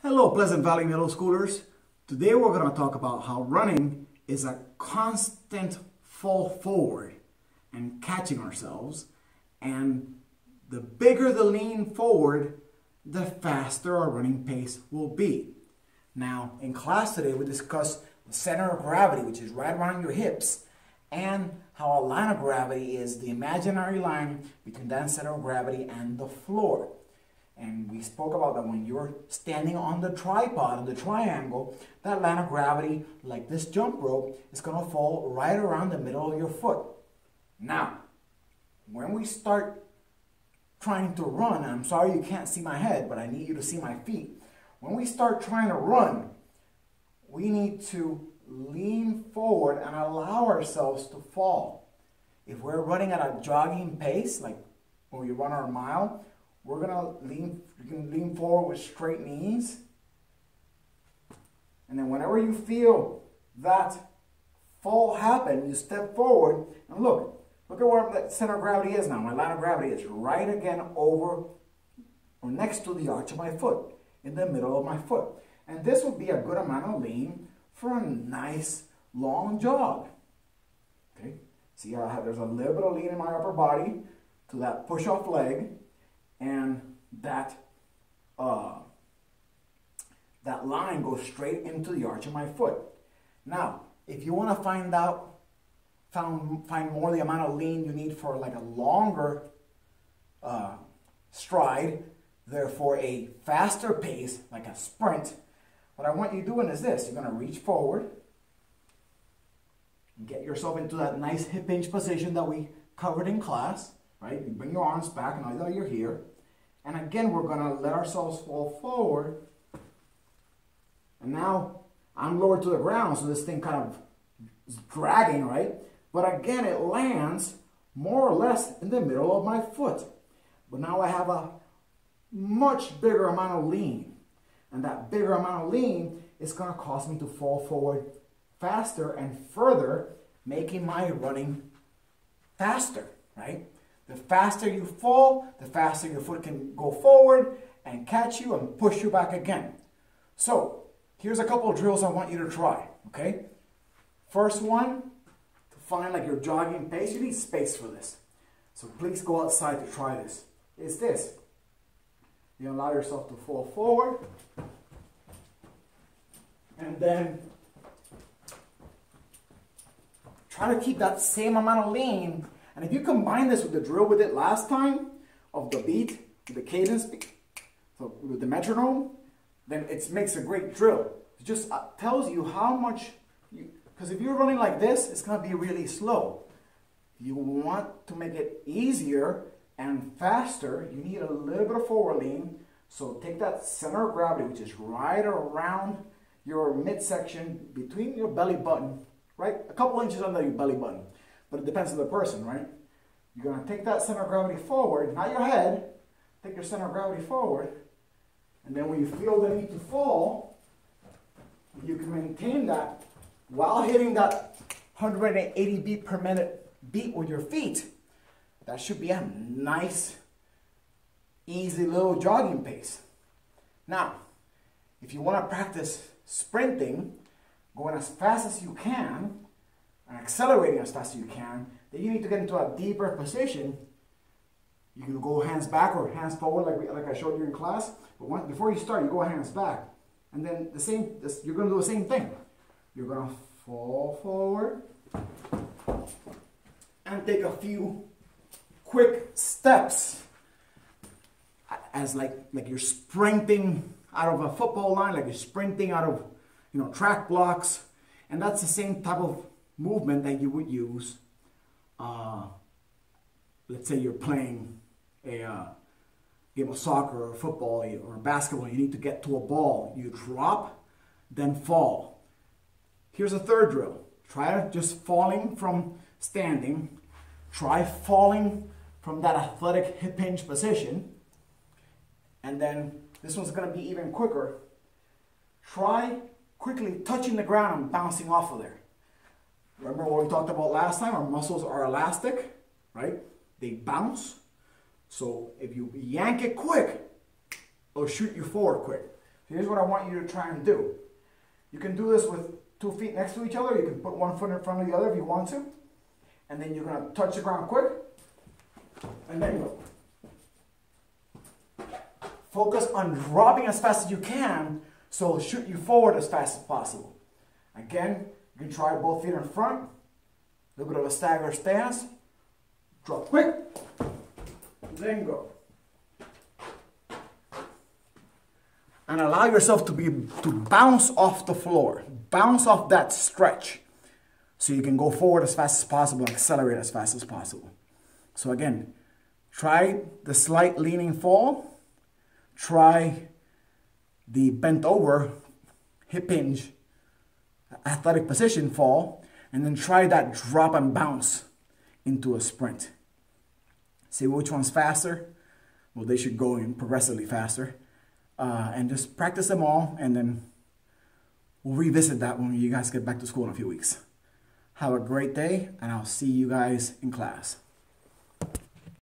Hello, Pleasant Valley Middle Schoolers. Today we're going to talk about how running is a constant fall forward and catching ourselves. And the bigger the lean forward, the faster our running pace will be. Now, in class today, we discussed the center of gravity, which is right around your hips, and how a line of gravity is the imaginary line between that center of gravity and the floor. And we spoke about that when you're standing on the tripod, on the triangle, that line of gravity, like this jump rope, is going to fall right around the middle of your foot. Now, when we start trying to run, and I'm sorry you can't see my head, but I need you to see my feet. When we start trying to run, we need to lean forward and allow ourselves to fall. If we're running at a jogging pace, like when we run our mile, we're gonna lean forward with straight knees. And then whenever you feel that fall happen, you step forward and look at where the center of gravity is now. My line of gravity is right again over or next to the arch of my foot, in the middle of my foot. And this would be a good amount of lean for a nice long jog. Okay, see how there's a little bit of lean in my upper body to that push-off leg. And that line goes straight into the arch of my foot. Now, if you want to find more the amount of lean you need for like a longer stride, therefore a faster pace, like a sprint, what I want you doing is this. You're going to reach forward and get yourself into that nice hip hinge position that we covered in class. Right? You bring your arms back, and now you're here. And again, we're going to let ourselves fall forward. And now I'm lower to the ground, so this thing kind of is dragging, right? But again, it lands more or less in the middle of my foot. But now I have a much bigger amount of lean. And that bigger amount of lean is going to cause me to fall forward faster and further, making my running faster, right? The faster you fall, the faster your foot can go forward and catch you and push you back again. So, here's a couple of drills I want you to try, okay? First one, to find like your jogging pace, you need space for this. So please go outside to try this. Is this. You allow yourself to fall forward. And then try to keep that same amount of lean. And if you combine this with the drill we did last time, of the beat, the cadence, so with the metronome, then it makes a great drill. It just tells you how much, because if you're running like this, it's going to be really slow. You want to make it easier and faster, you need a little bit of forward lean. So take that center of gravity, which is right around your midsection, between your belly button, right? A couple inches under your belly button. But it depends on the person, right? You're going to take that center of gravity forward, not your head. Take your center of gravity forward. And then when you feel the need to fall, you can maintain that while hitting that 180 beat per minute beat with your feet. That should be a nice, easy little jogging pace. Now, if you want to practice sprinting, going as fast as you can, and accelerating as fast as you can, then you need to get into a deeper position. You can go hands back or hands forward like I showed you in class. But before you start, you go hands back. And then you're going to do the same thing. You're going to fall forward and take a few quick steps as like you're sprinting out of a football line, like you're sprinting out of track blocks. And that's the same type of movement that you would use, let's say you're playing a game of soccer or football or basketball. You need to get to a ball. You drop, then fall. Here's a third drill. Try just falling from standing. Try falling from that athletic hip hinge position. And then this one's going to be even quicker. Try quickly touching the ground and bouncing off of there. Remember what we talked about last time? Our muscles are elastic, right? They bounce. So if you yank it quick, it'll shoot you forward quick. Here's what I want you to try and do. You can do this with 2 feet next to each other. You can put one foot in front of the other if you want to. And then you're going to touch the ground quick. And then go. Focus on dropping as fast as you can, so it'll shoot you forward as fast as possible. Again, you can try both feet in front. A little bit of a stagger stance. Drop quick. Then go. And allow yourself to bounce off the floor. Bounce off that stretch. So you can go forward as fast as possible and accelerate as fast as possible. So again, try the slight leaning fall. Try the bent over, hip hinge, athletic position fall. And then try that drop and bounce into a sprint. See which one's faster? Well, they should go in progressively faster. And just practice them all, and then we'll revisit that when you guys get back to school in a few weeks. Have a great day, and I'll see you guys in class.